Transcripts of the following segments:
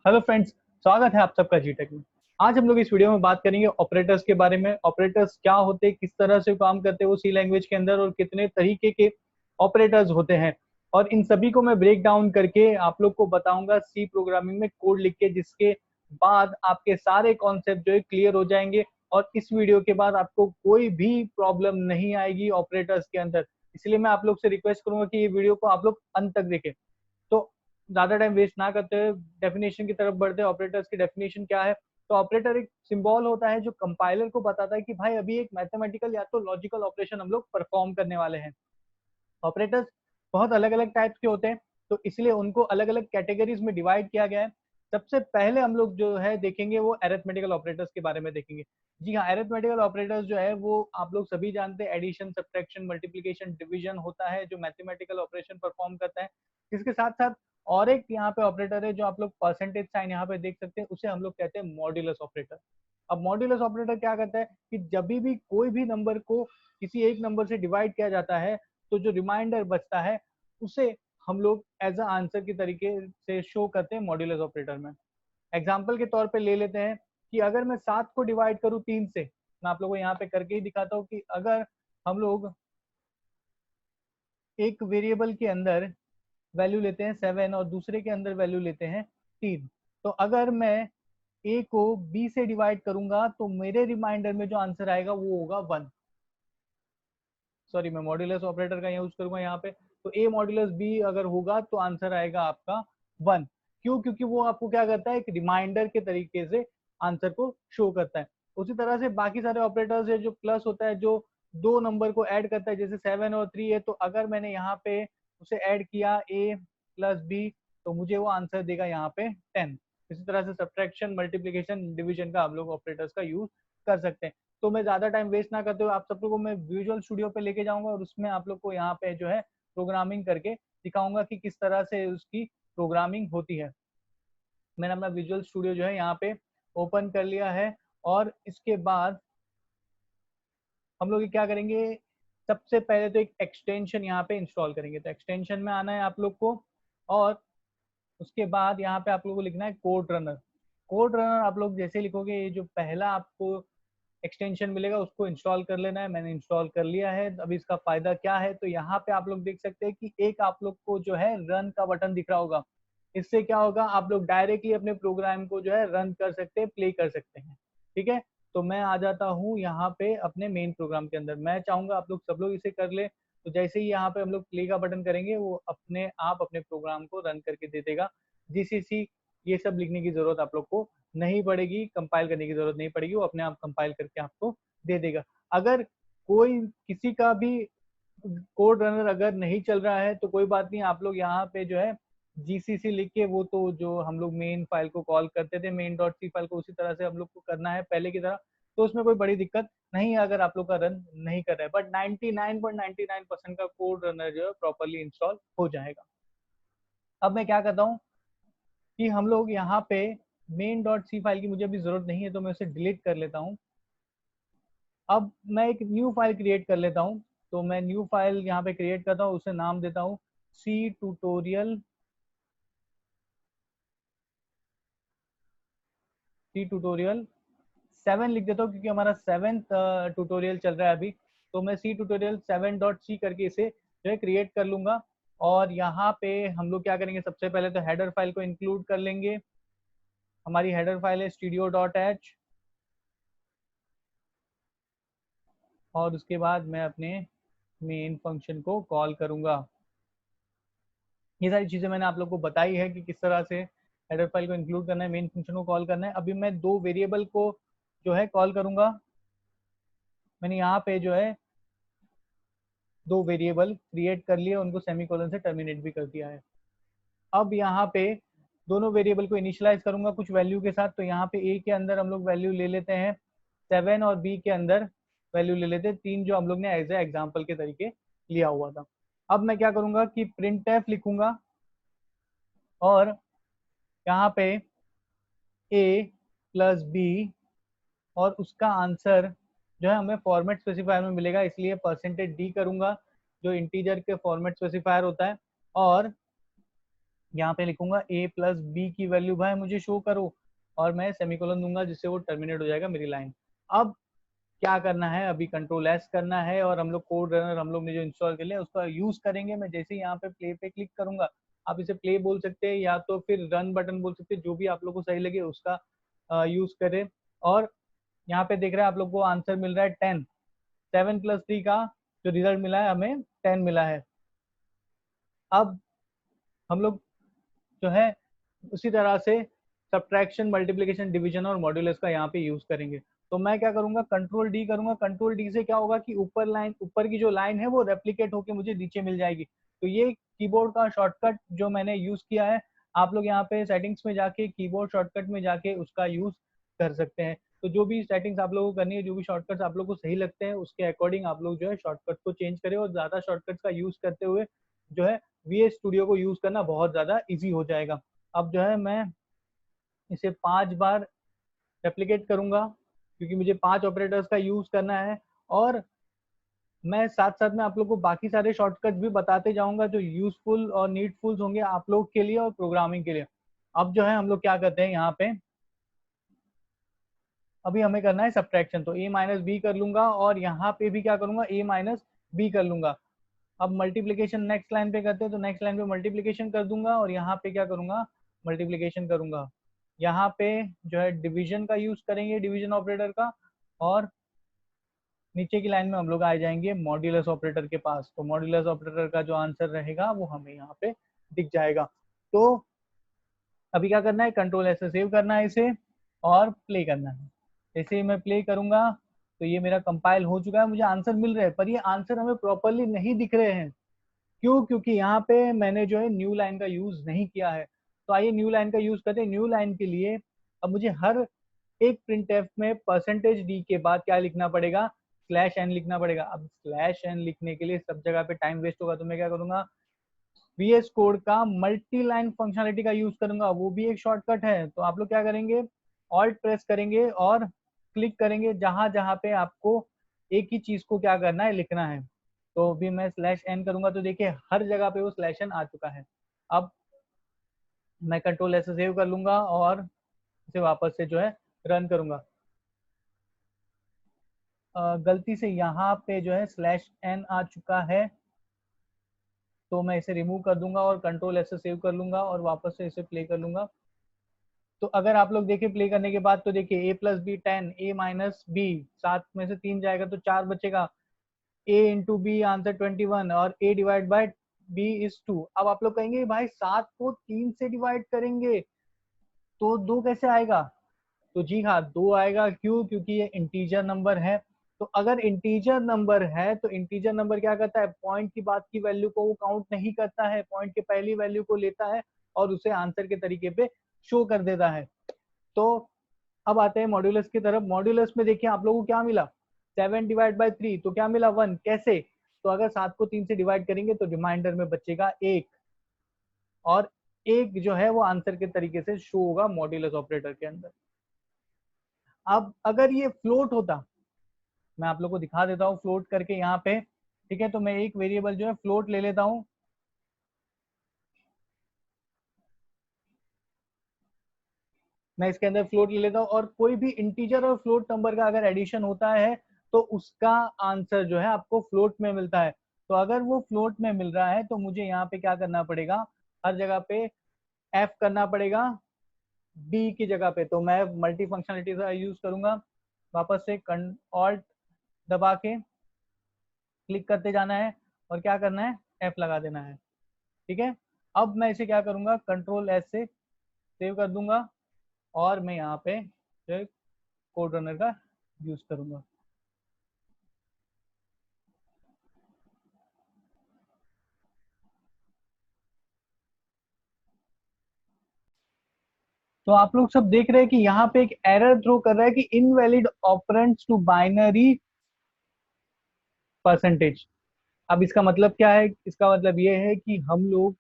Hello friends, स्वागत है आप सबका जीटेक में। आज हम लोग इस वीडियो में बात करेंगे ऑपरेटर्स के बारे में। ऑपरेटर्स क्या होते हैं, किस तरह से काम करते हैं वो सी लैंग्वेज के अंदर, और कितने तरीके के ऑपरेटर्स होते हैं, और इन सभी को मैं ब्रेक डाउन करके आप लोग को बताऊंगा सी प्रोग्रामिंग में कोड लिख के, जिसके बाद आपके सारे कॉन्सेप्ट जो है क्लियर हो जाएंगे। और इस वीडियो के बाद आपको कोई भी प्रॉब्लम नहीं आएगी ऑपरेटर्स के अंदर। इसलिए मैं आप लोग से रिक्वेस्ट करूंगा कि ये वीडियो को आप लोग अंत तक देखें। तो ज्यादा टाइम वेस्ट ना करते हुए डेफिनेशन की तरफ बढ़ते हैं। ऑपरेटर्स की डेफिनेशन क्या है? तो ऑपरेटर एक सिंबल होता है जो कंपाइलर को बताता है कि भाई अभी एक मैथमेटिकल या तो लॉजिकल ऑपरेशन हम लोग परफॉर्म करने वाले हैं। ऑपरेटर्स बहुत अलग अलग टाइप्स के होते हैं, तो इसलिए उनको अलग अलग कैटेगरीज में डिवाइड किया गया है। सबसे पहले हम लोग जो है देखेंगे वो अरिथमेटिकल ऑपरेटर्स के बारे में देखेंगे। जी हाँ, अरिथमेटिकल ऑपरेटर्स जो है वो आप लोग सभी जानते हैं, एडिशन, सब्ट्रैक्शन, मल्टीप्लिकेशन, डिवीजन होता है जो मैथमेटिकल ऑपरेशन परफॉर्म करता है। इसके साथ साथ और एक यहाँ पे ऑपरेटर है जो आप लोग परसेंटेज साइन यहाँ पे देख सकते हैं, उसे हम लोग कहते हैं मॉड्यूलस ऑपरेटर। अब मॉड्यूलस ऑपरेटर क्या करता है कि जब भी कोई भी नंबर को किसी एक नंबर से डिवाइड किया जाता है, तो जो रिमाइंडर बचता है उसे हम लोग एज अ आंसर की तरीके से शो करते हैं मॉड्यूलस ऑपरेटर में। एग्जाम्पल के तौर पे ले लेते हैं कि अगर मैं 7 को डिवाइड करूं 3 से, मैं आप लोगों को यहाँ पे करके ही दिखाता हूँ कि अगर हम लोग एक वेरिएबल के अंदर वैल्यू लेते हैं 7 और दूसरे के अंदर वैल्यू लेते हैं 3, तो अगर मैं ए को बी से डिवाइड करूंगा तो मेरे रिमाइंडर में जो आंसर आएगा वो होगा 1। सॉरी, मैं मॉड्यूलस ऑपरेटर का यूज करूंगा यहाँ पे। तो ए मॉड्यूलस बी अगर होगा तो आंसर आएगा आपका 1। क्यों? क्योंकि वो आपको क्या करता है, एक रिमाइंडर के तरीके से आंसर को शो करता है। उसी तरह से बाकी सारे ऑपरेटर्स है, जो प्लस होता है, जो दो नंबर को ऐड करता है, जैसे 7 और 3 है, तो अगर मैंने यहाँ पे उसे ऐड किया ए प्लस बी, तो मुझे वो आंसर देगा यहाँ पे 10। इसी तरह से सब्ट्रैक्शन, मल्टीप्लीकेशन, डिवीजन का हम लोग ऑपरेटर्स का यूज कर सकते हैं। तो मैं ज्यादा टाइम वेस्ट ना करते हुए आप सब लोग को मैं विजुअल स्टूडियो पे लेके जाऊंगा, और उसमें आप लोग को यहाँ पे जो है प्रोग्रामिंग करके दिखाऊंगा कि किस तरह से उसकी प्रोग्रामिंग होती है। मैंने अपना विजुअल स्टूडियो जो है यहाँ पे ओपन कर लिया है, और इसके बाद हम लोग क्या करेंगे, सबसे पहले तो एक एक्सटेंशन यहाँ पे इंस्टॉल करेंगे। तो एक्सटेंशन में आना है आप लोग को, और उसके बाद यहाँ पे आप लोग को लिखना है कोड रनर। कोड रनर आप लोग जैसे लिखोगे, ये जो पहला आपको एक्सटेंशन मिलेगा उसको इंस्टॉल कर लेना है। मैंने इंस्टॉल कर लिया है। अभी इसका फायदा क्या है, तो यहाँ पे आप लोग देख सकते हैं कि एक आप लोग को जो है रन का बटन दिख रहा होगा। इससे क्या होगा, आप लोग डायरेक्टली अपने प्रोग्राम को जो है रन कर सकते हैं, प्ले कर सकते हैं। ठीक है, तो मैं आ जाता हूँ यहाँ पे अपने मेन प्रोग्राम के अंदर। मैं चाहूंगा आप लोग सब लोग इसे कर ले। तो जैसे ही यहाँ पे हम लोग प्ले का बटन करेंगे, वो अपने आप अपने प्रोग्राम को रन करके दे देगा। जीसीसी ये सब लिखने की जरूरत आप लोग को नहीं पड़ेगी, कंपाइल करने की जरूरत नहीं पड़ेगी, वो अपने आप कंपाइल करके आपको दे देगा। अगर कोई किसी का भी कोड रनर अगर नहीं चल रहा है तो कोई बात नहीं, आप लोग यहाँ पे जो है जीसीसी लिख के, वो तो जो हम लोग मेन फाइल को कॉल करते थे, मेन डॉट सी फाइल को, उसी तरह से हम लोग को करना है पहले की तरह। तो उसमें कोई बड़ी दिक्कत नहीं है अगर आप लोग का रन नहीं कर रहा है, बट 99.99% का कोड रनर जो है प्रॉपरली इंस्टॉल हो जाएगा। अब मैं क्या करता हूँ कि हम लोग यहाँ पे मेन डॉट सी फाइल की मुझे अभी जरूरत नहीं है, तो मैं उसे डिलीट कर लेता हूँ। अब मैं एक न्यू फाइल क्रिएट कर लेता हूँ। तो मैं न्यू फाइल यहाँ पे क्रिएट करता हूँ, उसे नाम देता हूँ सी ट्यूटोरियल, सी ट्यूटोरियल 7 लिख देता हूँ, क्योंकि हमारा 7th ट्यूटोरियल चल रहा है अभी। तो मैं सी ट्यूटोरियल 7.c करके इसे जो है क्रिएट कर लूंगा। और यहाँ पे हम लोग क्या करेंगे, सबसे पहले तो हेडर फाइल को इंक्लूड कर लेंगे। हमारी हेडर फाइल है studio.h, और उसके बाद मैं अपने मेन फंक्शन को कॉल करूंगा। ये सारी चीजें मैंने आप लोग को बताई है कि किस तरह से हेडर फाइल को इंक्लूड करना है, मेन फंक्शन को कॉल करना है। अभी मैं दो वेरिएबल को जो है कॉल करूंगा। मैंने यहाँ पे जो है दो वेरिएबल क्रिएट कर लिए, उनको सेमीकोलन से टर्मिनेट भी कर दिया है। अब यहाँ पे दोनों वेरिएबल को इनिशियलाइज करूंगा कुछ वैल्यू के साथ। तो यहाँ पे ए के अंदर हम लोग वैल्यू ले लेते हैं 7, और बी के अंदर वैल्यू ले लेते हैं 3, जो हम लोग ने एज ए एग्जाम्पल के तरीके लिया हुआ था। अब मैं क्या करूंगा कि प्रिंट एफ लिखूंगा, और यहाँ पे ए प्लस बी, और उसका आंसर जो है हमें फॉर्मेट स्पेसिफायर में मिलेगा, इसलिए परसेंटेज डी करूंगा, जो इंटीजर के फॉर्मेट स्पेसिफायर होता है। और यहाँ पे लिखूंगा a प्लस बी की वैल्यू भाई मुझे शो करो, और मैं सेमीकोलन दूंगा जिससे वो टर्मिनेट हो जाएगा मेरी लाइन। अब क्या करना है, अभी कंट्रोल एस करना है और हम लोग कोड रनर हम लोग ने जो इंस्टॉल कर लिया उसका यूज करेंगे। मैं जैसे ही यहाँ पे प्ले पे क्लिक करूंगा, आप इसे प्ले बोल सकते हैं या तो फिर रन बटन बोल सकते हैं, जो भी आप लोग को सही लगे उसका यूज करें। और यहाँ पे देख रहे हैं आप लोग को आंसर मिल रहा है 10। 7+3 का जो रिजल्ट मिला है हमें 10 मिला है। अब हम लोग जो है उसी तरह से सब्ट्रैक्शन, मल्टीप्लिकेशन, डिवीजन और मॉड्यूलस का यहाँ पे यूज करेंगे। तो मैं क्या करूंगा, कंट्रोल डी करूंगा। कंट्रोल डी से क्या होगा कि ऊपर की जो लाइन है वो रेप्लीकेट होके मुझे नीचे मिल जाएगी। तो ये कीबोर्ड का शॉर्टकट जो मैंने यूज किया है, आप लोग यहाँ पे सेटिंग्स में जाके कीबोर्ड शॉर्टकट में जाके उसका यूज कर सकते हैं। तो जो भी सेटिंग्स आप लोगों को करनी है, जो भी शॉर्टकट्स आप लोग को सही लगते हैं उसके अकॉर्डिंग आप लोग जो है शॉर्टकट को चेंज करें, और ज्यादा शॉर्टकट्स का यूज करते हुए जो है VS स्टूडियो को यूज करना बहुत ज्यादा इजी हो जाएगा। अब जो है मैं इसे 5 बार रेप्लिकेट करूंगा क्योंकि मुझे 5 ऑपरेटर्स का यूज करना है, और मैं साथ साथ में आप लोग को बाकी सारे शॉर्टकट भी बताते जाऊंगा जो यूजफुल और नीडफुल होंगे आप लोग के लिए और प्रोग्रामिंग के लिए। अब जो है हम लोग क्या करते हैं यहाँ पे, अभी हमें करना है सब्ट्रैक्शन, तो a माइनस बी कर लूंगा और यहाँ पे भी क्या करूंगा, a माइनस बी कर लूंगा। अब मल्टीप्लीकेशन नेक्स्ट लाइन पे करते हैं, तो नेक्स्ट लाइन पे मल्टीप्लीकेशन कर दूंगा और यहाँ पे क्या करूंगा, मल्टीप्लीकेशन करूंगा। यहाँ पे जो है डिवीजन का यूज करेंगे, डिवीजन ऑपरेटर का, और नीचे की लाइन में हम लोग आ जाएंगे मॉड्यूलस ऑपरेटर के पास। तो मॉड्यूलस ऑपरेटर का जो आंसर रहेगा वो हमें यहाँ पे दिख जाएगा। तो अभी क्या करना है, कंट्रोल ऐसे सेव करना है इसे और प्ले करना है। जैसे ही मैं प्ले करूंगा तो ये मेरा कंपाइल हो चुका है, मुझे आंसर मिल रहे हैं, पर ये आंसर हमें प्रॉपरली नहीं दिख रहे हैं। क्यों? क्योंकि यहाँ पे मैंने जो है न्यू लाइन का यूज नहीं किया है। तो आइए न्यू लाइन का यूज करते हैं। न्यू लाइन के लिए अब मुझे हर एक प्रिंटफ में %d के बाद क्या लिखना पड़ेगा, /n लिखना पड़ेगा। अब /n लिखने के लिए सब जगह पे टाइम वेस्ट होगा, तो मैं क्या करूंगा, VS कोड का मल्टी लाइन फंक्शनलिटी का यूज करूंगा, वो भी एक शॉर्टकट है। तो आप लोग क्या करेंगे, ऑल्ट प्रेस करेंगे और क्लिक करेंगे जहां जहां पे आपको एक ही चीज को क्या करना है, लिखना है। तो अभी मैं /n करूंगा तो देखिए हर जगह पे वो /n आ चुका है। अब मैं कंट्रोल ऐसे सेव कर लूंगा और इसे वापस से जो है रन करूंगा। गलती से यहाँ पे जो है /n आ चुका है, तो मैं इसे रिमूव कर दूंगा और कंट्रोल ऐसे सेव कर लूंगा और वापस से इसे प्ले कर लूंगा। तो अगर आप लोग देखिए प्ले करने के बाद, तो देखिए a plus B 10, a minus B 7 में से 3 जाएगा तो 4 बचेगा, a इंटू बी आंसर 21 और a divide by b is 2। अब आप लोग कहेंगे भाई 7 को 3 से डिवाइड करेंगे तो 2 कैसे आएगा? तो जी हाँ 2 आएगा। क्यों? क्योंकि ये इंटीजर नंबर है। तो अगर इंटीजर नंबर है तो इंटीजर नंबर क्या करता है, पॉइंट की बाद की वैल्यू को वो काउंट नहीं करता है, पॉइंट के पहली वैल्यू को लेता है और उसे आंसर के तरीके पे शो कर देता है। तो अब आते हैं मॉड्यूलस की तरफ। मॉड्यूलस में देखिए आप लोगों को क्या मिला, 7/3, तो क्या मिला 1। कैसे? तो अगर 7 को 3 से डिवाइड करेंगे तो रिमाइंडर में बचेगा 1, और 1 जो है वो आंसर के तरीके से शो होगा मॉड्यूलस ऑपरेटर के अंदर। अब अगर ये फ्लोट होता, मैं आप लोग को दिखा देता हूँ फ्लोट करके यहाँ पे। ठीक है, तो मैं एक वेरिएबल जो है फ्लोट ले लेता हूँ। मैं इसके अंदर फ्लोट ले लेता हूँ और कोई भी इंटीजर और फ्लोट नंबर का अगर एडिशन होता है तो उसका आंसर जो है आपको फ्लोट में मिलता है। तो अगर वो फ्लोट में मिल रहा है तो मुझे यहाँ पे क्या करना पड़ेगा, हर जगह पे एफ करना पड़ेगा बी की जगह पे। तो मैं मल्टी फंक्शनलिटी का यूज करूंगा, वापस से ऑल्ट दबा के क्लिक करते जाना है और क्या करना है, एफ लगा देना है। ठीक है, अब मैं इसे क्या करूंगा, कंट्रोल एस से सेव कर दूंगा और मैं यहाँ पे जो कोड रनर का यूज करूंगा। तो आप लोग सब देख रहे हैं कि यहाँ पे एक एरर थ्रो कर रहा है कि invalid operands to binary percentage. अब इसका मतलब क्या है, इसका मतलब ये है कि हम लोग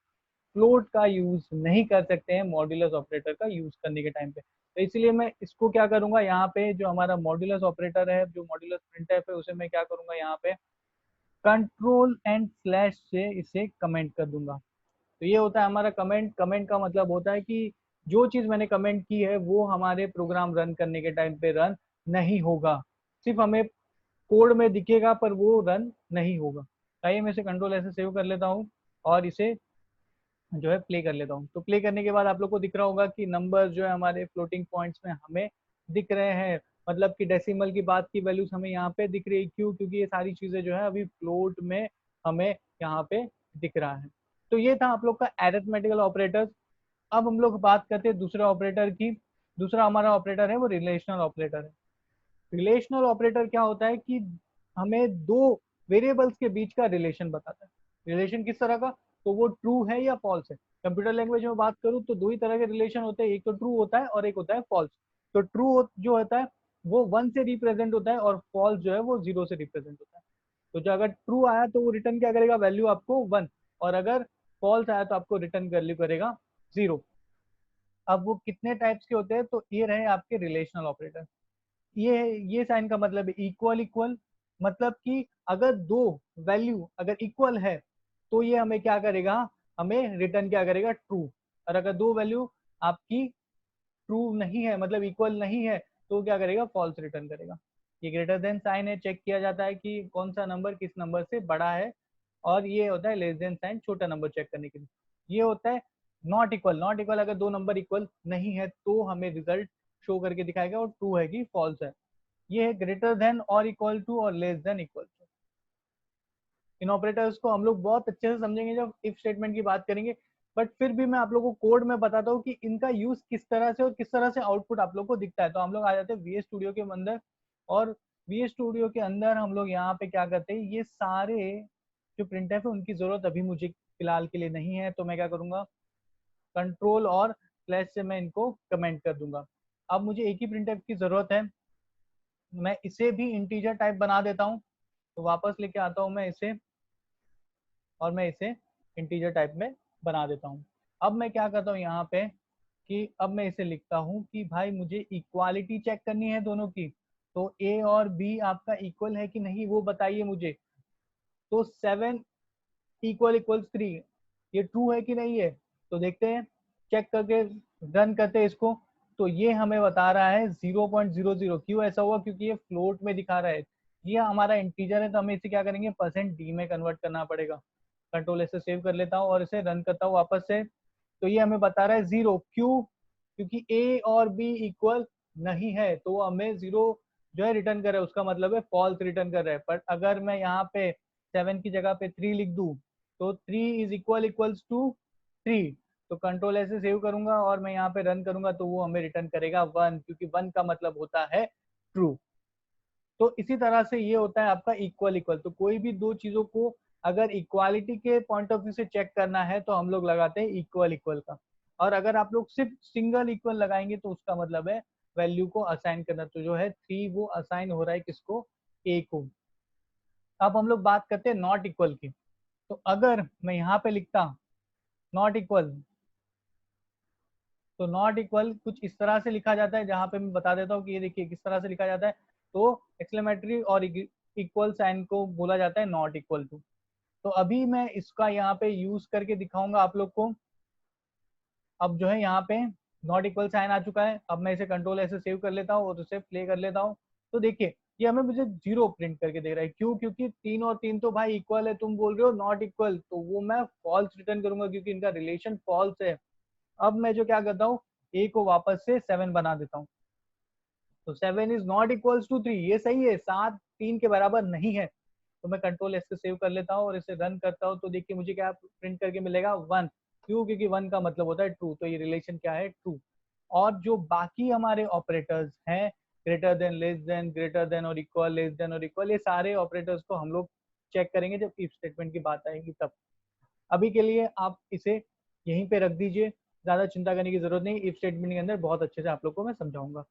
फ्लोट का यूज नहीं कर सकते हैं मॉड्यूलस ऑपरेटर का यूज करने के टाइम पे। तो इसलिए मैं इसको क्या करूंगा, यहाँ पे जो हमारा मॉड्यूलस ऑपरेटर है, जो मॉड्यूलस प्रिंटफ है, उसे मैं क्या करूंगा, यहाँ पे कंट्रोल एंड स्लैश से इसे कमेंट कर दूंगा। तो ये होता है हमारा कमेंट। कमेंट का मतलब होता है कि जो चीज मैंने कमेंट की है वो हमारे प्रोग्राम रन करने के टाइम पे रन नहीं होगा, सिर्फ हमें कोड में दिखेगा पर वो रन नहीं होगा। आइए मैं इसे कंट्रोल ऐसे सेव कर लेता हूँ और इसे जो है प्ले कर लेता हूँ। तो प्ले करने के बाद आप लोग को दिख रहा होगा कि नंबर जो है हमारे फ्लोटिंग पॉइंट्स में हमें दिख रहे हैं, मतलब कि डेसिमल की बात की वैल्यूज हमें यहाँ पे दिख रही है। क्यों? क्योंकि ये सारी चीजें जो है अभी फ्लोट में हमें यहाँ पे दिख रहा है। तो ये था आप लोग का एरिथमेटिकल ऑपरेटर। अब हम लोग बात करते हैं दूसरे ऑपरेटर की। दूसरा हमारा ऑपरेटर है वो रिलेशनल ऑपरेटर है। रिलेशनल ऑपरेटर क्या होता है कि हमें दो वेरिएबल्स के बीच का रिलेशन बताता है। रिलेशन किस तरह का? तो वो ट्रू है या फॉल्स है। कंप्यूटर लैंग्वेज में बात करूँ तो दो ही तरह के रिलेशन होते हैं, एक तो ट्रू होता है और एक होता है फॉल्स। तो ट्रू जो होता है वो 1 से रिप्रेजेंट होता है और फॉल्स जो है वो 0 से रिप्रेजेंट होता है। तो जो अगर ट्रू आया तो वो रिटर्न क्या करेगा? वैल्यू आपको 1। और अगर फॉल्स आया तो आपको रिटर्न वैल्यू करेगा 0। अब वो कितने टाइप्स के होते हैं? तो ये रहे आपके रिलेशनल ऑपरेटर। ये साइन का मतलब है इक्वल इक्वल, मतलब कि अगर दो वैल्यू अगर इक्वल है तो ये हमें क्या करेगा? हमें रिटर्न क्या करेगा? ट्रू। और अगर दो वैल्यू आपकी ट्रू नहीं है, मतलब इक्वल नहीं है, तो क्या करेगा? फॉल्स रिटर्न करेगा। ये ग्रेटर देन साइन है, चेक किया जाता है कि कौन सा नंबर किस नंबर से बड़ा है। और ये होता है लेस देन साइन, छोटा नंबर चेक करने के लिए। ये होता है नॉट इक्वल। नॉट इक्वल अगर दो नंबर इक्वल नहीं है तो हमें रिजल्ट शो करके दिखाएगा और ट्रू है कि फॉल्स है। ये है ग्रेटर देन और इक्वल टू और लेस देन इक्वल टू। इन ऑपरेटर्स को हम लोग बहुत अच्छे से समझेंगे जब इफ स्टेटमेंट की बात करेंगे। बट फिर भी मैं आप लोगों को कोड में बताता हूँ कि इनका यूज किस तरह से और किस तरह से आउटपुट आप लोग को दिखता है। तो हम लोग आ जाते हैं VS स्टूडियो के अंदर। और VS स्टूडियो के अंदर हम लोग यहाँ पे क्या करते हैं, ये सारे जो प्रिंट है उनकी जरूरत अभी मुझे फिलहाल के लिए नहीं है। तो मैं क्या करूंगा, कंट्रोल और स्लैश से मैं इनको कमेंट कर दूंगा। अब मुझे एक ही प्रिंट की जरूरत है, मैं इसे भी इंटीजर टाइप बना देता हूँ। तो वापस लेके आता हूँ मैं इसे और मैं इसे इंटीजर टाइप में बना देता हूँ। अब मैं क्या करता हूँ यहाँ पे कि अब मैं इसे लिखता हूँ कि भाई मुझे इक्वालिटी चेक करनी है दोनों की। तो ए और बी आपका इक्वल है कि नहीं वो बताइए मुझे। तो 7 इक्वल इक्वल्स 3 ये ट्रू है कि नहीं है? तो देखते हैं, चेक करके रन करते हैं इसको। तो ये हमें बता रहा है 0.00। क्यों ऐसा हुआ? क्योंकि ये फ्लोट में दिखा रहा है। ये हमारा इंटीजर है तो हमें इसे क्या करेंगे? %d में कन्वर्ट करना पड़ेगा। कंट्रोल ऐसे सेव कर लेता हूँ और इसे रन करता हूँ वापस से। तो ये हमें बता रहा है 0। क्यों? क्योंकि ए और बी इक्वल नहीं है तो हमें 0 जो है रिटर्न कर रहा है, उसका मतलब है फॉल्स रिटर्न कर रहा है। बट अगर मैं यहाँ पे 7 की जगह पे 3 लिख दूं तो 3 इज इक्वल्स टू 3। तो कंट्रोल ऐसे सेव करूंगा और मैं यहाँ पे रन करूंगा तो वो हमें रिटर्न करेगा 1, क्योंकि 1 का मतलब होता है ट्रू। तो इसी तरह से ये होता है आपका इक्वल इक्वल। तो कोई भी दो चीजों को अगर इक्वालिटी के पॉइंट ऑफ व्यू से चेक करना है तो हम लोग लगाते हैं इक्वल इक्वल का। और अगर आप लोग सिर्फ सिंगल इक्वल लगाएंगे तो उसका मतलब है वैल्यू को असाइन करना। तो जो है 3 वो असाइन हो रहा है किसको? ए को। अब हम लोग बात करते हैं नॉट इक्वल की। तो अगर मैं यहाँ पे लिखता नॉट इक्वल, तो नॉट इक्वल कुछ इस तरह से लिखा जाता है, जहां पे मैं बता देता हूँ कि ये देखिए किस तरह से लिखा जाता है। तो एक्सक्लेमेटरी और इक्वल साइन को बोला जाता है नॉट इक्वल टू। तो अभी मैं इसका यहाँ पे यूज करके दिखाऊंगा आप लोग को। अब जो है यहाँ पे नॉट इक्वल साइन आ चुका है। अब मैं इसे कंट्रोल ऐसे सेव कर लेता हूँ और उसे प्ले कर लेता हूँ। तो देखिए ये हमें मुझे 0 प्रिंट करके दे रहा है। क्यों? क्योंकि 3 और 3 तो भाई इक्वल है, तुम बोल रहे हो नॉट इक्वल, तो वो मैं फॉल्स रिटर्न करूंगा क्योंकि इनका रिलेशन फॉल्स है। अब मैं जो क्या करता हूँ, ए को वापस से 7 बना देता हूँ। तो 7 इज नॉट इक्वल्स टू 3, ये सही है, 7 3 के बराबर नहीं है। तो मैं कंट्रोल एस से सेव कर लेता हूँ और इसे रन करता हूँ। तो देखिए मुझे क्या प्रिंट करके मिलेगा? 1। क्यों? क्योंकि 1 का मतलब होता है ट्रू। तो ये रिलेशन क्या है? ट्रू। और जो बाकी हमारे ऑपरेटर्स हैं, greater than, less than, greater than और इक्वल, लेस देन और इक्वल, ये सारे ऑपरेटर्स को हम लोग चेक करेंगे जब इफ स्टेटमेंट की बात आएगी तब। अभी के लिए आप इसे यहीं पे रख दीजिए, ज्यादा चिंता करने की जरूरत नहीं। इफ स्टेटमेंट के अंदर बहुत अच्छे से आप लोग को मैं समझाऊंगा।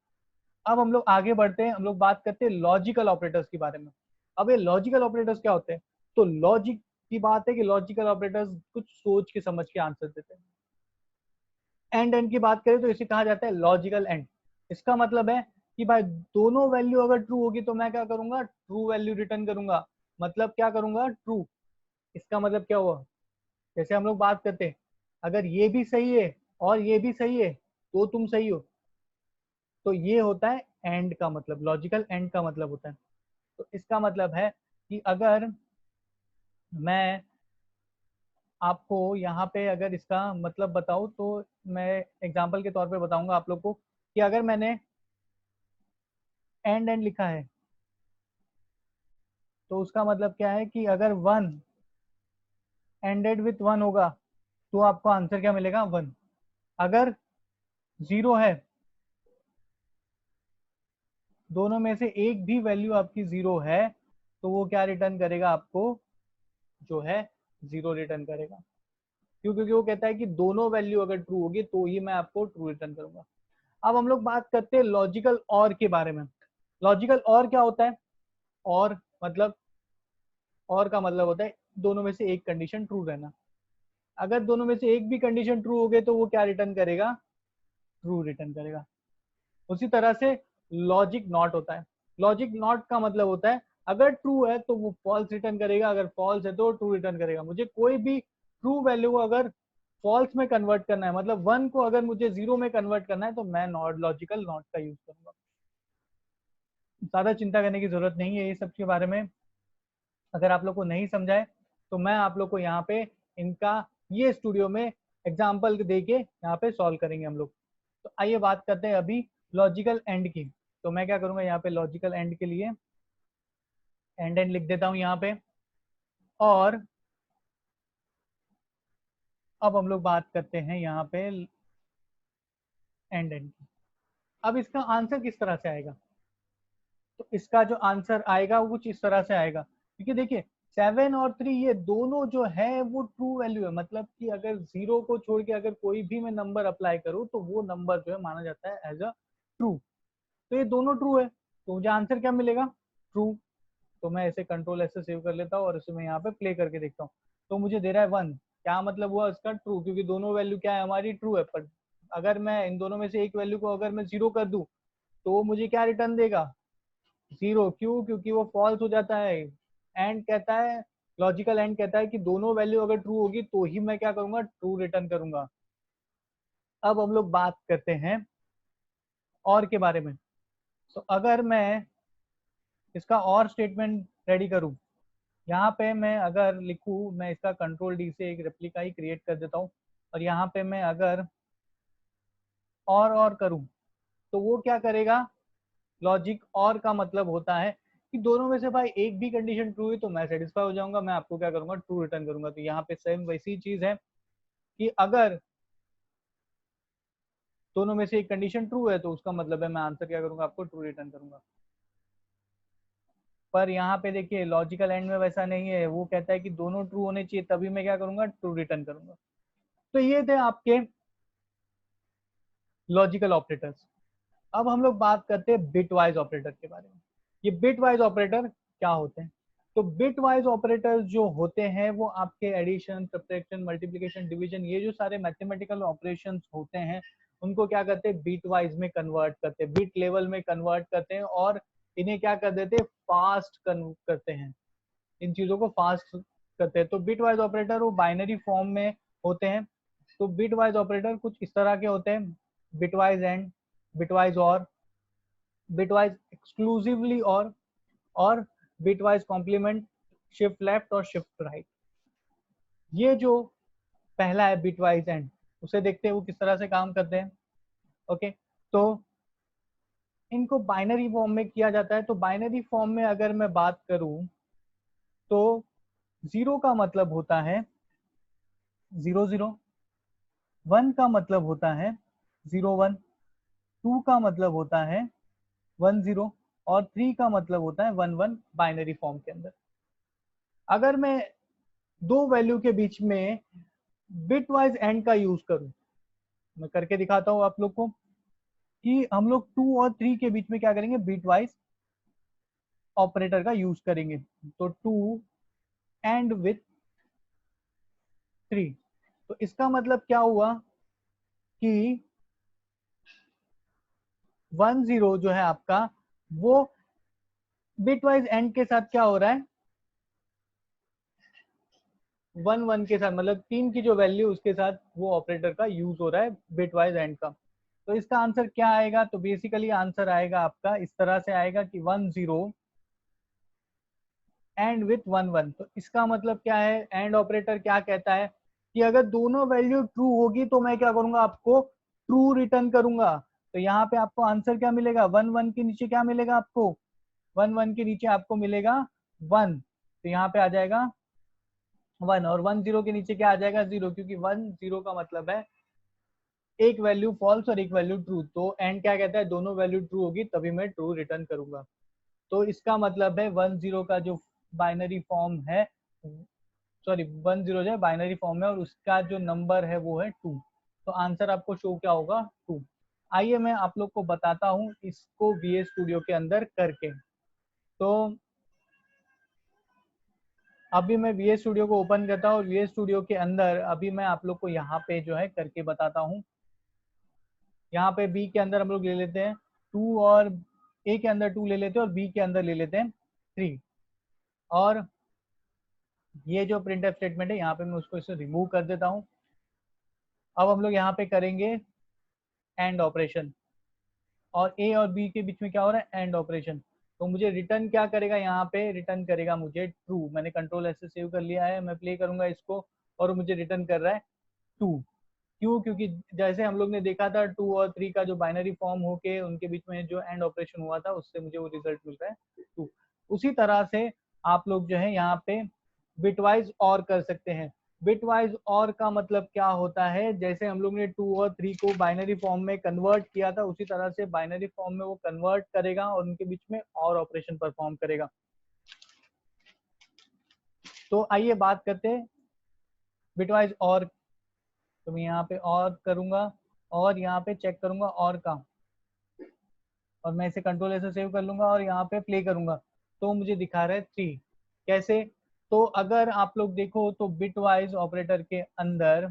अब हम लोग आगे बढ़ते हैं, हम लोग बात करते हैं लॉजिकल ऑपरेटर्स के बारे में। अब ये लॉजिकल ऑपरेटर्स क्या होते हैं? तो लॉजिक की बात है कि लॉजिकल ऑपरेटर्स कुछ सोच के समझ के आंसर देते हैं। एंड की बात करें तो इसे कहा जाता है लॉजिकल एंड। इसका मतलब है कि भाई दोनों वैल्यू अगर ट्रू होगी तो मैं क्या करूंगा? ट्रू वैल्यू रिटर्न करूंगा। मतलब क्या करूंगा? ट्रू। इसका मतलब क्या हुआ? जैसे हम लोग बात करते हैं अगर ये भी सही है और ये भी सही है तो तुम सही हो। तो ये होता है एंड का मतलब, लॉजिकल एंड का मतलब होता है। तो इसका मतलब है कि अगर मैं आपको यहाँ पे अगर इसका मतलब बताऊं तो मैं एग्जांपल के तौर पे बताऊंगा आप लोग को कि अगर मैंने एंड एंड लिखा है तो उसका मतलब क्या है कि अगर वन एंडेड विथ वन होगा तो आपको आंसर क्या मिलेगा, वन। अगर जीरो है, दोनों में से एक भी वैल्यू आपकी जीरो है तो वो क्या रिटर्न करेगा आपको, जो है जीरो रिटर्न करेगा। क्यों? क्योंकि वो कहता है कि दोनों वैल्यू अगर ट्रू होगी तो ही मैं आपको ट्रू रिटर्न करूंगा। अब हम लोग बात करते हैं लॉजिकल और के बारे में। लॉजिकल और क्या होता है? और मतलब, और का मतलब होता है दोनों में से एक कंडीशन ट्रू रहना। अगर दोनों में से एक भी कंडीशन ट्रू हो गए तो वो क्या रिटर्न करेगा, ट्रू रिटर्न करेगा। उसी तरह से लॉजिक नॉट होता है। लॉजिक नॉट का मतलब होता है अगर ट्रू है तो वो फॉल्स रिटर्न करेगा, अगर फॉल्स है तो ट्रू रिटर्न करेगा। मुझे कोई भी ट्रू वैल्यू को अगर फॉल्स में कन्वर्ट करना है, मतलब वन को अगर मुझे जीरो में कन्वर्ट करना है तो मैं नॉट लॉजिकल नॉट का यूज करूंगा। ज्यादा चिंता करने की जरूरत नहीं है ये सब के बारे में। अगर आप लोग को नहीं समझाए तो मैं आप लोग को यहाँ पे इनका ये स्टूडियो में एग्जाम्पल दे के यहाँ पे सॉल्व करेंगे हम लोग। तो आइए बात करते हैं अभी लॉजिकल एंड की। तो मैं क्या करूंगा, यहाँ पे लॉजिकल एंड के लिए एंड एंड लिख देता हूँ यहाँ पे। और अब हम लोग बात करते हैं यहाँ पे एंड एंड की। अब इसका आंसर किस तरह से आएगा? तो इसका जो आंसर आएगा वो कुछ इस तरह से आएगा, क्योंकि देखिए सेवन और थ्री ये दोनों जो है वो ट्रू वैल्यू है। मतलब कि अगर जीरो को छोड़ के अगर कोई भी मैं नंबर अप्लाई करूँ तो वो नंबर जो है माना जाता है एज अ ट्रू। तो ये दोनों ट्रू है तो मुझे आंसर क्या मिलेगा, ट्रू। तो मैं इसे कंट्रोल ऐसे सेव कर लेता हूँ और इसे मैं यहाँ पे प्ले करके देखता हूँ। तो मुझे दे रहा है वन, क्या मतलब हुआ इसका, ट्रू, क्योंकि दोनों वैल्यू क्या है हमारी, ट्रू है। पर अगर मैं इन दोनों में से एक वैल्यू को अगर मैं जीरो कर दूं तो वो मुझे क्या रिटर्न देगा, जीरो। क्यों? क्योंकि वो फॉल्स हो जाता है। एंड कहता है, लॉजिकल एंड कहता है कि दोनों वैल्यू अगर ट्रू होगी तो ही मैं क्या करूंगा, ट्रू रिटर्न करूंगा। अब हम लोग बात करते हैं और के बारे में। तो अगर मैं इसका और स्टेटमेंट रेडी करूं, यहाँ पे मैं अगर लिखूं, मैं इसका कंट्रोल डी से एक रेप्लिका ही क्रिएट कर देता हूँ और यहाँ पे मैं अगर और करूं तो वो क्या करेगा, लॉजिक और का मतलब होता है कि दोनों में से भाई एक भी कंडीशन ट्रू है तो मैं सेटिस्फाई हो जाऊंगा, मैं आपको क्या करूंगा, ट्रू रिटर्न करूंगा। तो यहाँ पे सेम वैसी चीज है कि अगर दोनों में से एक कंडीशन ट्रू है तो उसका मतलब है मैं आंसर क्या करूंगा, आपको ट्रू रिटर्न करूंगा। पर यहाँ पे देखिए लॉजिकल एंड में वैसा नहीं है, वो कहता है कि दोनों ट्रू होने चाहिए तभी मैं क्या करूंगा, ट्रू रिटर्न करूंगा। तो ये थे आपके लॉजिकल ऑपरेटर्स। अब हम लोग बात करते हैं बिटवाइज ऑपरेटर के बारे में। ये बिटवाइज ऑपरेटर क्या होते हैं? तो बिटवाइज ऑपरेटर जो होते हैं वो आपके एडिशन, सब्ट्रैक्शन, मल्टीप्लिकेशन, डिवीजन, ये जो सारे मैथमेटिकल ऑपरेशंस होते हैं उनको क्या करते हैं, बिट वाइज में कन्वर्ट करते हैं, बिट लेवल में कन्वर्ट करते हैं और इन्हें क्या कर देते हैं, फास्ट करते हैं, इन चीजों को फास्ट करते हैं। तो बिट वाइज ऑपरेटर वो बाइनरी फॉर्म में होते हैं। तो बिट वाइज ऑपरेटर कुछ इस तरह के होते हैं, बिटवाइज एंड, बिटवाइज और, बिटवाइज एक्सक्लूसिवली और बिटवाइज कॉम्प्लीमेंट, शिफ्ट लेफ्ट और शिफ्ट राइट। ये जो पहला है बिटवाइज एंड, उसे देखते हैं वो किस तरह से काम करते हैं। ओके, तो इनको बाइनरी फॉर्म में किया जाता है। तो बाइनरी फॉर्म में अगर मैं बात करूं तो जीरो का मतलब होता है जीरो जीरो, वन का मतलब होता है जीरो वन, टू का मतलब होता है वन जीरो और थ्री का मतलब होता है वन वन, बाइनरी फॉर्म के अंदर। अगर मैं दो वैल्यू के बीच में बिटवाइज एंड का यूज करूं, मैं करके दिखाता हूं आप लोग को कि हम लोग टू और थ्री के बीच में क्या करेंगे, बिटवाइज ऑपरेटर का यूज करेंगे। तो टू एंड विथ थ्री, तो इसका मतलब क्या हुआ कि वन जीरो जो है आपका वो बिटवाइज एंड के साथ क्या हो रहा है, वन वन के साथ, मतलब 3 की जो वैल्यू उसके साथ वो ऑपरेटर का यूज हो रहा है बिट वाइज एंड का। तो इसका आंसर क्या आएगा? तो बेसिकली आंसर आएगा आपका इस तरह से आएगा कि 10 एंड विथ 11। तो इसका मतलब क्या है, एंड ऑपरेटर क्या कहता है कि अगर दोनों वैल्यू ट्रू होगी तो मैं क्या करूंगा, आपको ट्रू रिटर्न करूंगा। तो यहाँ पे आपको आंसर क्या मिलेगा, 11 के नीचे क्या मिलेगा आपको, 11 के नीचे आपको मिलेगा 1। तो यहाँ पे आ जाएगा 1, और 10 के नीचे क्या आ जाएगा, 0, क्योंकि 10 का मतलब है एक वैल्यू फॉल्स और एक वैल्यू ट्रू। तो एंड क्या कहता है, दोनों वैल्यू ट्रू होगी तभी मैं ट्रू रिटर्न करूंगा। तो इसका मतलब है 10 का जो बाइनरी फॉर्म है, सॉरी 10 जो है बाइनरी फॉर्म है और उसका जो नंबर है वो है 2। तो आंसर आपको शो क्या होगा, 2। आइए मैं आप लोग को बताता हूँ इसको VS स्टूडियो के अंदर करके। तो अभी मैं VS स्टूडियो को ओपन करता हूँ और VS स्टूडियो के अंदर अभी मैं आप लोग को यहाँ पे जो है करके बताता हूँ। यहाँ पे बी के अंदर हम लोग ले लेते हैं 2, और ए के अंदर 2 ले लेते हैं और बी के अंदर ले लेते हैं 3। और ये जो प्रिंट एफ स्टेटमेंट है यहाँ पे मैं उसको इसे रिमूव कर देता हूँ। अब हम लोग यहाँ पे करेंगे एंड ऑपरेशन, और ए और बी के बीच में क्या हो रहा है, एंड ऑपरेशन। तो मुझे रिटर्न क्या करेगा, यहाँ पे रिटर्न करेगा मुझे ट्रू। मैंने कंट्रोल ऐसे सेव कर लिया है, मैं प्ले करूंगा इसको और मुझे रिटर्न कर रहा है 2। क्यों? क्योंकि जैसे हम लोग ने देखा था 2 और 3 का जो बाइनरी फॉर्म होके उनके बीच में जो एंड ऑपरेशन हुआ था उससे मुझे वो रिजल्ट मिल रहा है 2। उसी तरह से आप लोग जो है यहाँ पे बिटवाइज और कर सकते हैं। बिटवाइज और का मतलब क्या होता है, जैसे हम लोग ने 2 और 3 को बाइनरी फॉर्म में कन्वर्ट किया था उसी तरह से बाइनरी फॉर्म में वो कन्वर्ट करेगा और उनके बीच में और ऑपरेशन परफॉर्म करेगा। तो आइए बात करते हैं बिटवाइज और। तो मैं यहाँ पे और करूंगा और यहाँ पे चेक करूंगा और का, और मैं इसे कंट्रोल ऐसे सेव कर लूंगा और यहाँ पे प्ले करूंगा तो मुझे दिखा रहा है 3। कैसे? तो अगर आप लोग देखो तो बिटवाइज ऑपरेटर के अंदर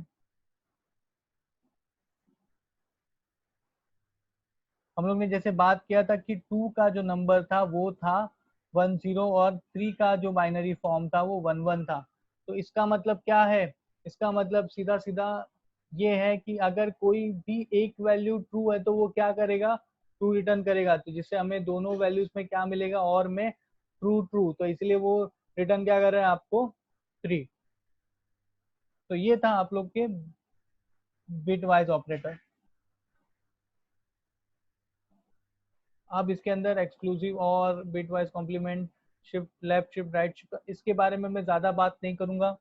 हम लोग ने जैसे बात किया था कि 2 का जो नंबर था वो था 10 और 3 का जो बाइनरी फॉर्म था वो 11 था। तो इसका मतलब क्या है, इसका मतलब सीधा सीधा ये है कि अगर कोई भी एक वैल्यू ट्रू है तो वो क्या करेगा, ट्रू रिटर्न करेगा। तो जिससे हमें दोनों वैल्यूज में क्या मिलेगा, और में ट्रू ट्रू, तो इसलिए वो रिटर्न क्या कर रहा है आपको 3। तो ये था आप लोग के बिटवाइज ऑपरेटर। अब इसके अंदर एक्सक्लूसिव और bitwise complement, shift left, shift right, shift, इसके बारे में मैं ज़्यादा बात नहीं करूंगा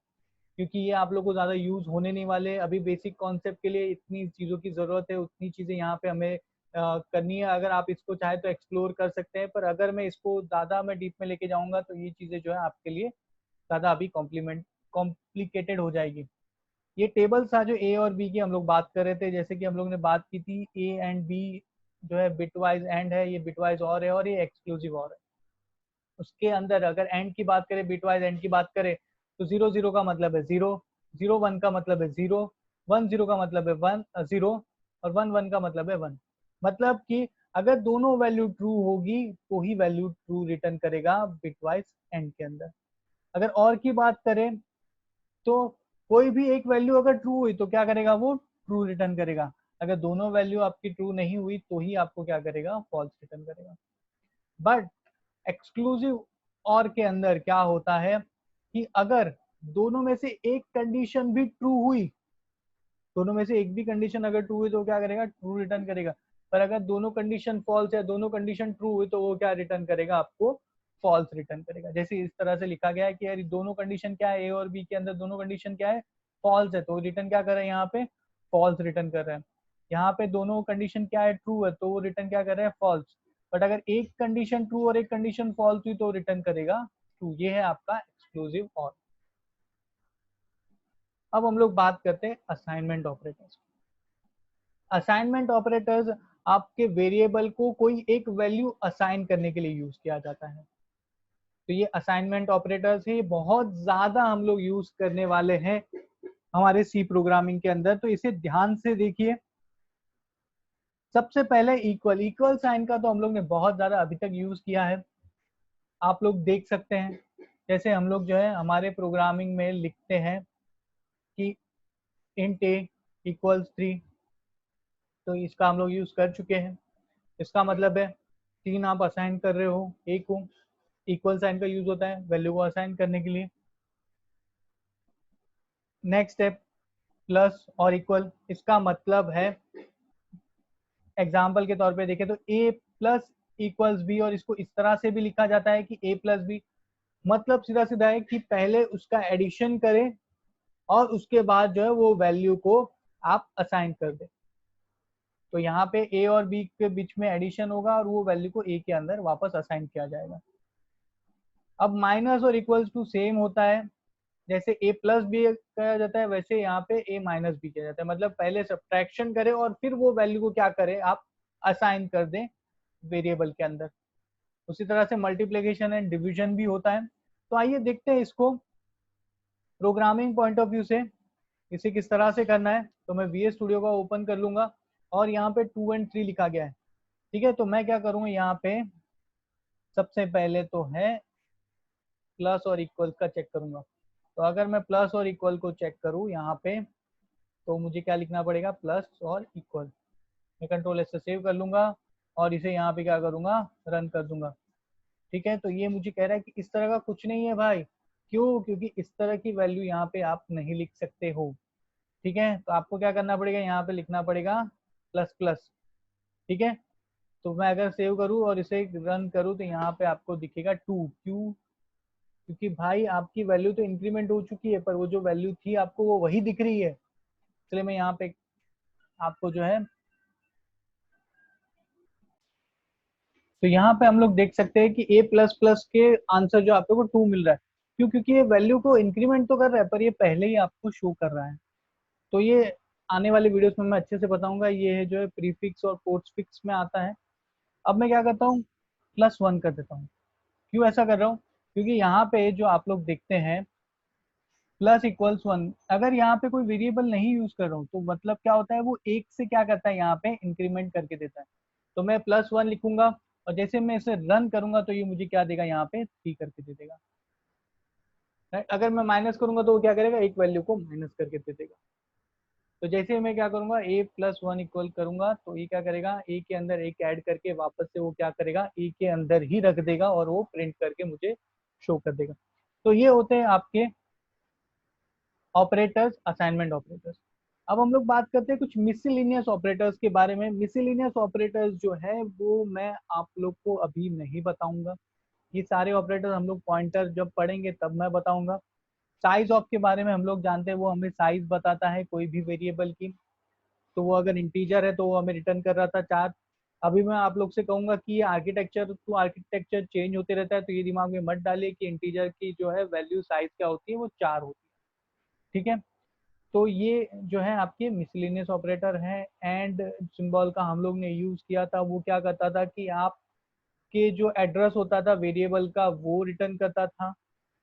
क्योंकि ये आप लोग को ज़्यादा यूज़ होने नहीं वाले। अभी बेसिक कॉन्सेप्ट के लिए इतनी चीज़ों की ज़रूरत है, उतनी चीज़ें यहाँ पे हमें करनी है। अगर आप इसको चाहे तो एक्सप्लोर कर सकते हैं, पर अगर मैं इसको ज़्यादा मैं डीप में लेके जाऊँगा तो ये चीज़ें जो है आपके लिए ज़्यादा अभी कॉम्प्लिकेटेड हो जाएगी। ये टेबल्स था जो ए और बी की हम लोग बात कर रहे थे, जैसे कि हम लोग ने बात की थी ए एंड बी जो है बिटवाइज एंड है, ये बिटवाइज और है और ये एक्सक्लूसिव और है। उसके अंदर अगर एंड की बात करें, बिटवाइज एंड की बात करें, तो 0 0 का मतलब है 0, 0 1 का मतलब है 0, 1 0 का मतलब है 1 0, और 1 1 का मतलब है 1। मतलब कि अगर दोनों वैल्यू ट्रू होगी तो ही वैल्यू ट्रू रिटर्न करेगा बिटवाइज एंड के अंदर। अगर और की बात करें तो कोई भी एक वैल्यू अगर ट्रू हुई तो क्या करेगा, वो ट्रू रिटर्न करेगा। अगर दोनों वैल्यू आपकी ट्रू नहीं हुई तो ही आपको क्या करेगा, फॉल्स रिटर्न करेगा। बट एक्सक्लूसिव और के अंदर क्या होता है कि अगर दोनों में से एक कंडीशन भी ट्रू हुई, दोनों में से एक भी कंडीशन अगर ट्रू हुई तो क्या करेगा, ट्रू रिटर्न करेगा। पर अगर दोनों कंडीशन फॉल्स है, दोनों कंडीशन ट्रू हुई तो वो क्या रिटर्न करेगा, आपको फॉल्स रिटर्न करेगा। जैसे इस तरह से लिखा गया है कि यार दोनों कंडीशन क्या है, ए और बी के अंदर दोनों कंडीशन क्या है, फॉल्स है, तो रिटर्न क्या कर रहा है, यहाँ पे फॉल्स रिटर्न कर रहा है। यहाँ पे दोनों कंडीशन क्या है, ट्रू है, तो वो रिटर्न क्या कर रहा है, फॉल्स। बट अगर एक कंडीशन ट्रू और एक कंडीशन फॉल्स हुई तो रिटर्न करेगा ट्रू। ये है आपका एक्सक्लूसिव और। अब हम लोग बात करते हैं असाइनमेंट ऑपरेटर्स। असाइनमेंट ऑपरेटर्स आपके वेरिएबल को कोई एक वैल्यू असाइन करने के लिए यूज किया जाता है। तो ये असाइनमेंट ऑपरेटर्स है, बहुत ज्यादा हम लोग यूज करने वाले हैं हमारे सी प्रोग्रामिंग के अंदर, तो इसे ध्यान से देखिए। सबसे पहले इक्वल, इक्वल साइन का तो हम लोग ने बहुत ज्यादा अभी तक यूज किया है। आप लोग देख सकते हैं जैसे हम लोग जो है हमारे प्रोग्रामिंग में लिखते हैं कि इंट ए इक्वल्स 3, तो इसका हम लोग यूज कर चुके हैं। इसका मतलब है 3 आप असाइन कर रहे हो ए को, इक्वल साइन का यूज होता है वैल्यू को असाइन करने के लिए। नेक्स्ट स्टेप प्लस और इक्वल, इसका मतलब है एग्जाम्पल के तौर पे देखें तो ए प्लस इक्वल्स बी, और इसको इस तरह से भी लिखा जाता है कि ए प्लस बी, मतलब सीधा सीधा है कि पहले उसका एडिशन करें और उसके बाद जो है वो वैल्यू को आप असाइन कर दें। तो यहाँ पे ए और बी के बीच में एडिशन होगा और वो वैल्यू को ए के अंदर वापस असाइन किया जाएगा। अब माइनस और इक्वल्स टू सेम होता है, जैसे ए प्लस बी किया जाता है वैसे यहाँ पे ए माइनस बी किया जाता है, मतलब पहले सब्ट्रैक्शन करें और फिर वो वैल्यू को क्या करें आप असाइन कर दें वेरिएबल के अंदर। उसी तरह से मल्टीप्लिकेशन एंड डिवीजन भी होता है। तो आइए देखते हैं इसको प्रोग्रामिंग पॉइंट ऑफ व्यू से इसे किस तरह से करना है। तो मैं VS स्टूडियो का ओपन कर लूंगा और यहाँ पे 2 और 3 लिखा गया है, ठीक है। तो मैं क्या करूँगा, यहाँ पे सबसे पहले तो है प्लस और इक्वल का चेक करूंगा। तो अगर मैं प्लस और इक्वल को चेक करूँ यहाँ पे, तो मुझे क्या लिखना पड़ेगा, प्लस और इक्वल। मैं कंट्रोल एस से सेव कर लूंगा और इसे यहाँ पे क्या करूंगा, रन कर दूंगा, ठीक है। तो ये मुझे कह रहा है कि इस तरह का कुछ नहीं है भाई, क्यों, क्योंकि इस तरह की वैल्यू यहाँ पे आप नहीं लिख सकते हो, ठीक है। तो आपको क्या करना पड़ेगा, यहाँ पे लिखना पड़ेगा प्लस प्लस, ठीक है। तो मैं अगर सेव करूँ और इसे रन करूँ तो यहाँ पे आपको दिखेगा 2, क्यों, क्योंकि भाई आपकी वैल्यू तो इंक्रीमेंट हो चुकी है पर वो जो वैल्यू थी आपको वो वही दिख रही है। इसलिए मैं यहाँ पे आपको जो है, तो यहाँ पे हम लोग देख सकते हैं कि a प्लस प्लस के आंसर जो आपको 2 मिल रहा है, क्यों, क्योंकि ये वैल्यू को इंक्रीमेंट तो कर रहा है पर ये पहले ही आपको शो कर रहा है। तो ये आने वाले वीडियोस में मैं अच्छे से बताऊंगा, ये है जो है प्रीफिक्स और पोस्टफिक्स में आता है। अब मैं क्या करता हूँ, +1 कर देता हूँ। क्यों ऐसा कर रहा हूँ, क्योंकि यहाँ पे जो आप लोग देखते हैं +=1, अगर यहाँ पे कोई वेरिएबल नहीं यूज कर रहा हूँ तो मतलब क्या होता है, वो एक से क्या करता है यहाँ पे इंक्रीमेंट करके देता है। तो मैं +1 लिखूंगा और जैसे मैं इसे रन करूंगा तो ये मुझे क्या देगा, यहाँ पे 3 करके दे देगा। अगर मैं माइनस करूंगा तो वो क्या करेगा, एक वैल्यू को माइनस करके दे देगा। तो जैसे मैं क्या करूंगा, a+1 इक्वल करूंगा तो ये क्या करेगा, a के अंदर एक ऐड करके वापस से वो क्या करेगा, a के अंदर ही रख देगा और वो प्रिंट करके मुझे शो कर देगा। तो ये होते हैं आपके ऑपरेटर्स, असाइनमेंट ऑपरेटर्स। अब हम लोग बात करते हैं कुछ मिसलिनियस ऑपरेटर्स के बारे में। मिसलिनियस ऑपरेटर्स जो है वो मैं आप लोग को अभी नहीं बताऊंगा, ये सारे ऑपरेटर हम लोग पॉइंटर जब पढ़ेंगे तब मैं बताऊंगा। साइज ऑफ के बारे में हम लोग जानते हैं, वो हमें साइज बताता है कोई भी वेरिएबल की। तो वो अगर इंटीजर है तो वो हमें रिटर्न कर रहा था 4। अभी मैं आप लोग से कहूंगा कि ये आर्किटेक्चर टू आर्किटेक्चर चेंज होते रहता है, तो ये दिमाग में मत डालिए कि इंटीजर की जो है वैल्यू साइज क्या होती है, वो 4 होती है, ठीक है। तो ये जो है आपके मिसलेनियस ऑपरेटर हैं। एंड सिंबल का हम लोग ने यूज किया था, वो क्या करता था कि आपके जो एड्रेस होता था वेरिएबल का वो रिटर्न करता था,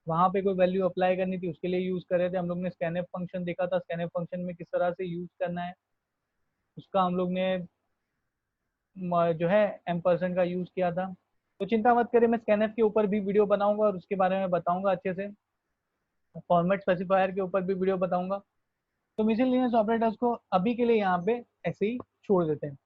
वहां पे कोई वैल्यू अप्लाई करनी थी उसके लिए यूज कर रहे थे। हम लोग ने स्कैनफ फंक्शन देखा था, स्कैनफ फंक्शन में किस तरह से यूज करना है उसका हम लोग ने जो है एम्परसेंड का यूज किया था। तो चिंता मत करें, मैं स्कैनफ के ऊपर भी वीडियो बनाऊंगा और उसके बारे में बताऊंगा अच्छे से, फॉर्मेट स्पेसिफायर के ऊपर भी वीडियो बताऊंगा। तो मिसलेनियस ऑपरेटर्स को अभी के लिए यहाँ पे ऐसे ही छोड़ देते हैं।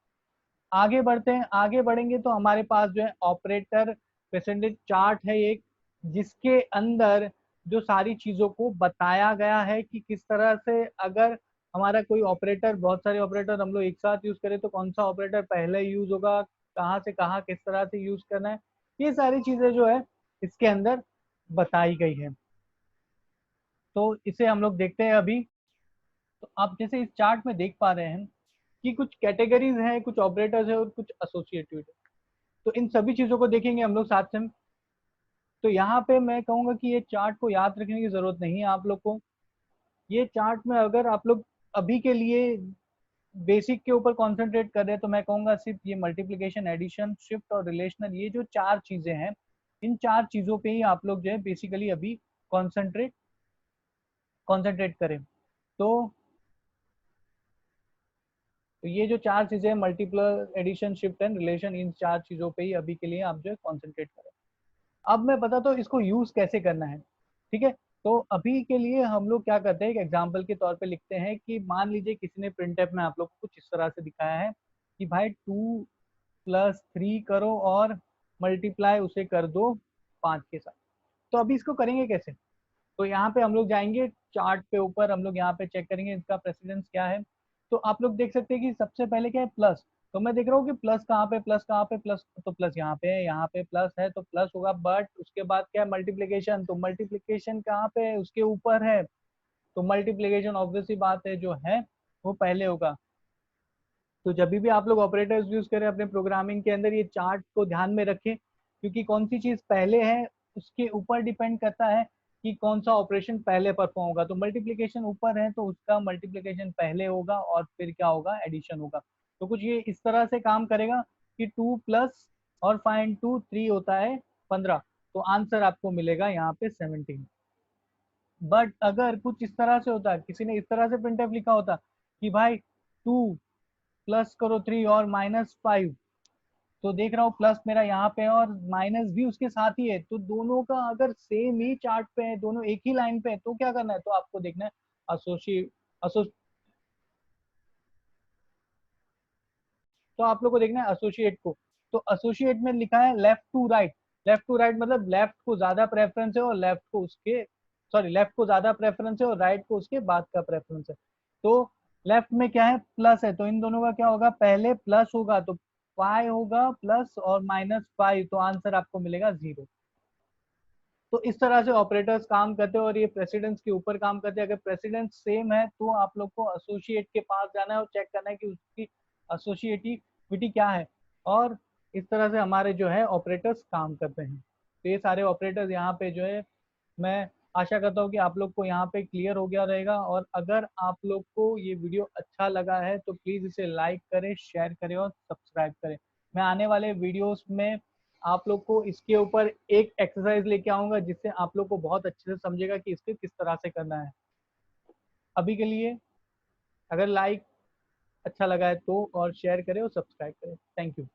आगे बढ़ते हैं, आगे बढ़ेंगे तो हमारे पास जो है ऑपरेटर परसेंटेज चार्ट है एक, जिसके अंदर जो सारी चीजों को बताया गया है कि किस तरह से अगर हमारा कोई ऑपरेटर, बहुत सारे ऑपरेटर हम लोग एक साथ यूज करें तो कौन सा ऑपरेटर पहले यूज होगा, कहाँ से कहाँ किस तरह से यूज करना है, ये सारी चीजें जो है इसके अंदर बताई गई है। तो इसे हम लोग देखते हैं अभी। तो आप जैसे इस चार्ट में देख पा रहे हैं कि कुछ कैटेगरीज हैं, कुछ ऑपरेटर्स है और कुछ एसोसिएटिव है। तो इन सभी चीजों को देखेंगे हम लोग साथ में। तो यहाँ पे मैं कहूंगा कि ये चार्ट को याद रखने की जरूरत नहीं है आप लोग को। ये चार्ट में अगर आप लोग अभी के लिए बेसिक के ऊपर कंसंट्रेट कर रहे हैं तो मैं कहूंगा सिर्फ ये मल्टीप्लिकेशन, एडिशन, शिफ्ट और रिलेशनल, ये जो 4 चीजें हैं, इन 4 चीजों पे ही आप लोग जो है बेसिकली अभी कॉन्सेंट्रेट कॉन्सेंट्रेट करें। तो ये जो 4 चीजें, मल्टीप्लर, एडिशन, शिफ्ट एंड रिलेशन, इन 4 चीजों पे ही अभी के लिए आप जो है कॉन्सेंट्रेट करें। अब मैं बताता हूँ इसको यूज कैसे करना है, ठीक है। तो अभी के लिए हम लोग क्या करते हैं, एक एग्जाम्पल के तौर पे लिखते हैं कि मान लीजिए किसी ने प्रिंटफ में आप लोग को कुछ इस तरह से दिखाया है कि भाई 2+3 करो और मल्टीप्लाई उसे कर दो 5 के साथ। तो अभी इसको करेंगे कैसे? तो यहाँ पे हम लोग जाएंगे चार्ट पे ऊपर, हम लोग यहाँ पे चेक करेंगे इसका प्रेसिडेंस क्या है। तो आप लोग देख सकते हैं कि सबसे पहले क्या है, प्लस। तो मैं देख रहा हूँ कि प्लस कहाँ पे, प्लस कहाँ पे, प्लस, तो प्लस यहाँ पे है, यहाँ पे प्लस है तो प्लस होगा। बट उसके बाद क्या है, मल्टीप्लीकेशन। तो मल्टीप्लीकेशन कहाँ पे है, उसके ऊपर है। तो मल्टीप्लीकेशन ऑब्वियसली बात है जो है वो पहले होगा। तो जब भी आप लोग ऑपरेटर्स यूज करें अपने प्रोग्रामिंग के अंदर, ये चार्ट को ध्यान में रखें, क्योंकि कौन सी चीज पहले है उसके ऊपर डिपेंड करता है कि कौन सा ऑपरेशन पहले परफॉर्म होगा। तो मल्टीप्लिकेशन ऊपर है तो उसका मल्टीप्लिकेशन पहले होगा और फिर क्या होगा, एडिशन होगा। तो कुछ ये इस तरह से काम करेगा कि 2+ और 5 × 2 3 होता है 15। तो आंसर आपको मिलेगा यहाँ पे 17। बट अगर कुछ इस तरह से होता, किसी ने इस तरह से प्रिंटफ लिखा होता कि भाई 2+करो 3 और -5, तो देख रहा हूँ प्लस मेरा यहाँ पे और माइनस भी उसके साथ ही है, तो दोनों का अगर सेम ही चार्ट पे है, दोनों एक ही लाइन पे है, तो क्या करना है, तो आपको देखना है एसोसिएट असो तो आप लोग को देखना है एसोसिएट को। तो एसोसिएट में लिखा है left to right. Left to right मतलब लेफ्ट को ज्यादा प्रेफरेंस है और लेफ्ट को उसके, सॉरी, लेफ्ट को ज्यादा प्रेफरेंस है और राइट को उसके बाद का प्रेफरेंस है। तो लेफ्ट में क्या है, प्लस है, तो इन दोनों का क्या होगा, पहले प्लस होगा तो पाई होगा प्लस और -5, तो आंसर आपको मिलेगा 0। तो इस तरह से ऑपरेटर्स काम करते हैं और ये प्रेसिडेंस के ऊपर काम करते हैं। अगर प्रेसिडेंस सेम है तो आप लोग को एसोसिएट के पास जाना है और चेक करना है कि उसकी एसोसिएटिविटी क्या है। और इस तरह से हमारे जो है ऑपरेटर्स काम करते हैं। तो ये सारे ऑपरेटर्स यहाँ पे जो है, मैं आशा करता हूँ कि आप लोग को यहाँ पे क्लियर हो गया रहेगा। और अगर आप लोग को ये वीडियो अच्छा लगा है तो प्लीज़ इसे लाइक करें, शेयर करें और सब्सक्राइब करें। मैं आने वाले वीडियोस में आप लोग को इसके ऊपर एक एक्सरसाइज लेके आऊंगा जिससे आप लोग को बहुत अच्छे से समझेगा कि इसको किस तरह से करना है। अभी के लिए अगर लाइक अच्छा लगा है तो और शेयर करें और सब्सक्राइब करें। Thank you.